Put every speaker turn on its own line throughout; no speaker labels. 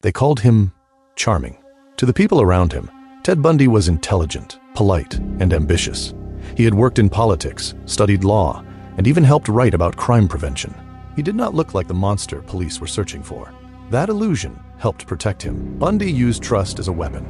They called him charming. To the people around him, Ted Bundy was intelligent, polite, and ambitious. He had worked in politics, studied law, and even helped write about crime prevention. He did not look like the monster police were searching for. That illusion helped protect him. Bundy used trust as a weapon.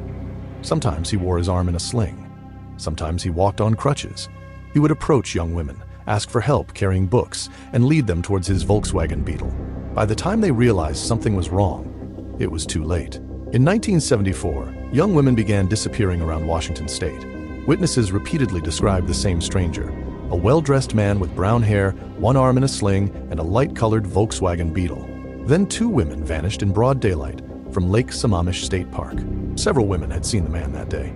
Sometimes he wore his arm in a sling. Sometimes he walked on crutches. He would approach young women, ask for help carrying books, and lead them towards his Volkswagen Beetle. By the time they realized something was wrong, it was too late. In 1974, young women began disappearing around Washington state. Witnesses repeatedly described the same stranger, a well-dressed man with brown hair, one arm in a sling, and a light-colored Volkswagen Beetle. Then 2 women vanished in broad daylight from Lake Sammamish State Park. Several women had seen the man that day.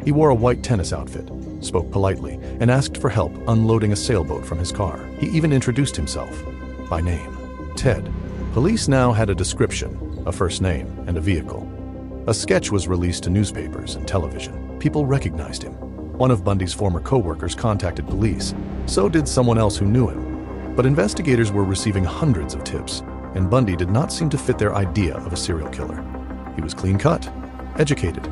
He wore a white tennis outfit, spoke politely, and asked for help unloading a sailboat from his car. He even introduced himself by name, Ted. Police now had a description, a first name, and a vehicle. A sketch was released to newspapers and television. People recognized him. One of Bundy's former co-workers contacted police. So did someone else who knew him. But investigators were receiving hundreds of tips, and Bundy did not seem to fit their idea of a serial killer. He was clean-cut, educated,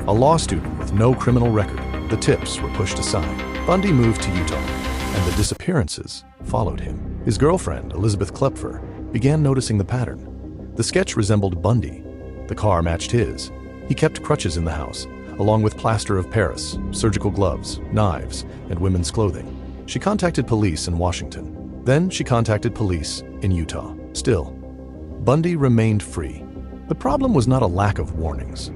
a law student with no criminal record. The tips were pushed aside. Bundy moved to Utah, and the disappearances followed him. His girlfriend, Elizabeth Klepfer, began noticing the pattern. The sketch resembled Bundy. The car matched his. He kept crutches in the house, along with plaster of Paris, surgical gloves, knives, and women's clothing. She contacted police in Washington. Then she contacted police in Utah. Still, Bundy remained free. The problem was not a lack of warnings.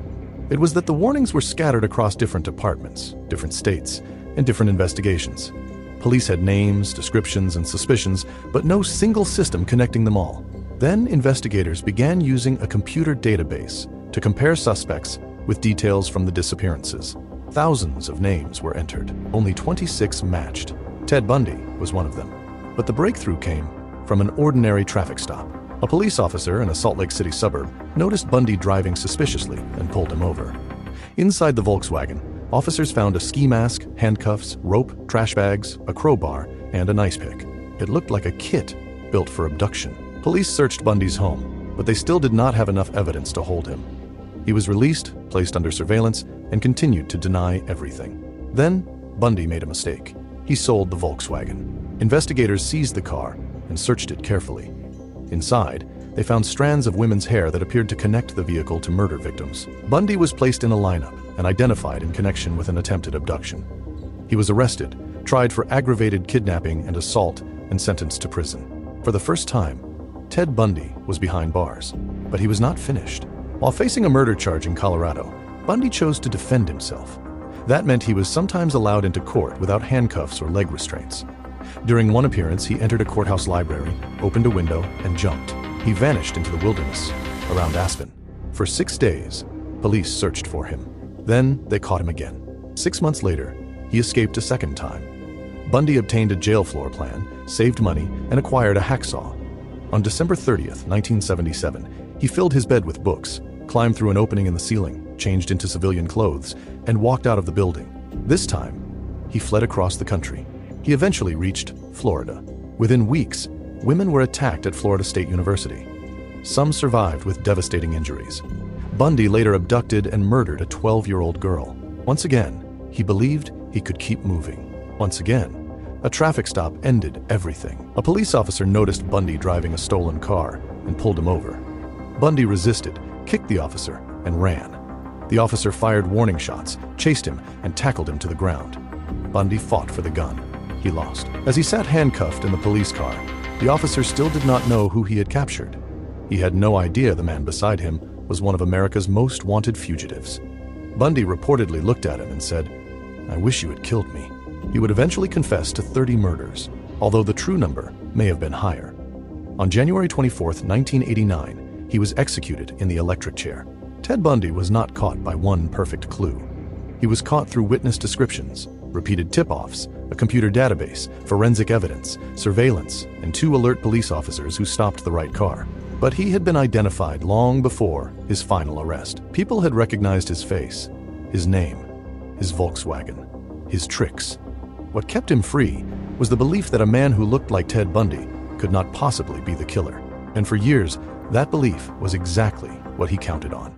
It was that the warnings were scattered across different departments, different states, and different investigations. Police had names, descriptions, and suspicions, but no single system connecting them all. Then investigators began using a computer database to compare suspects with details from the disappearances. Thousands of names were entered. Only 26 matched. Ted Bundy was one of them. But the breakthrough came from an ordinary traffic stop. A police officer in a Salt Lake City suburb noticed Bundy driving suspiciously and pulled him over. Inside the Volkswagen, officers found a ski mask, handcuffs, rope, trash bags, a crowbar, and an ice pick. It looked like a kit built for abduction. Police searched Bundy's home, but they still did not have enough evidence to hold him. He was released, placed under surveillance, and continued to deny everything. Then, Bundy made a mistake. He sold the Volkswagen. Investigators seized the car and searched it carefully. Inside, they found strands of women's hair that appeared to connect the vehicle to murder victims. Bundy was placed in a lineup and identified in connection with an attempted abduction. He was arrested, tried for aggravated kidnapping and assault, and sentenced to prison. For the first time, Ted Bundy was behind bars, but he was not finished. While facing a murder charge in Colorado, Bundy chose to defend himself. That meant he was sometimes allowed into court without handcuffs or leg restraints. During one appearance, he entered a courthouse library, opened a window, and jumped. He vanished into the wilderness around Aspen. For 6 days, police searched for him. Then they caught him again. 6 months later, he escaped a second time. Bundy obtained a jail floor plan, saved money, and acquired a hacksaw. On December 30th, 1977, he filled his bed with books, climbed through an opening in the ceiling, changed into civilian clothes, and walked out of the building. This time, he fled across the country. He eventually reached Florida. Within weeks, women were attacked at Florida State University. Some survived with devastating injuries. Bundy later abducted and murdered a 12-year-old girl. Once again, he believed he could keep moving. Once again, a traffic stop ended everything. A police officer noticed Bundy driving a stolen car and pulled him over. Bundy resisted, kicked the officer, and ran. The officer fired warning shots, chased him, and tackled him to the ground. Bundy fought for the gun. He lost. As he sat handcuffed in the police car, the officer still did not know who he had captured. He had no idea the man beside him was one of America's most wanted fugitives. Bundy reportedly looked at him and said, "I wish you had killed me." He would eventually confess to 30 murders, although the true number may have been higher. On January 24th, 1989, he was executed in the electric chair. Ted Bundy was not caught by one perfect clue. He was caught through witness descriptions, repeated tip-offs, a computer database, forensic evidence, surveillance, and 2 alert police officers who stopped the right car. But he had been identified long before his final arrest. People had recognized his face, his name, his Volkswagen, his tricks. What kept him free was the belief that a man who looked like Ted Bundy could not possibly be the killer. And for years, that belief was exactly what he counted on.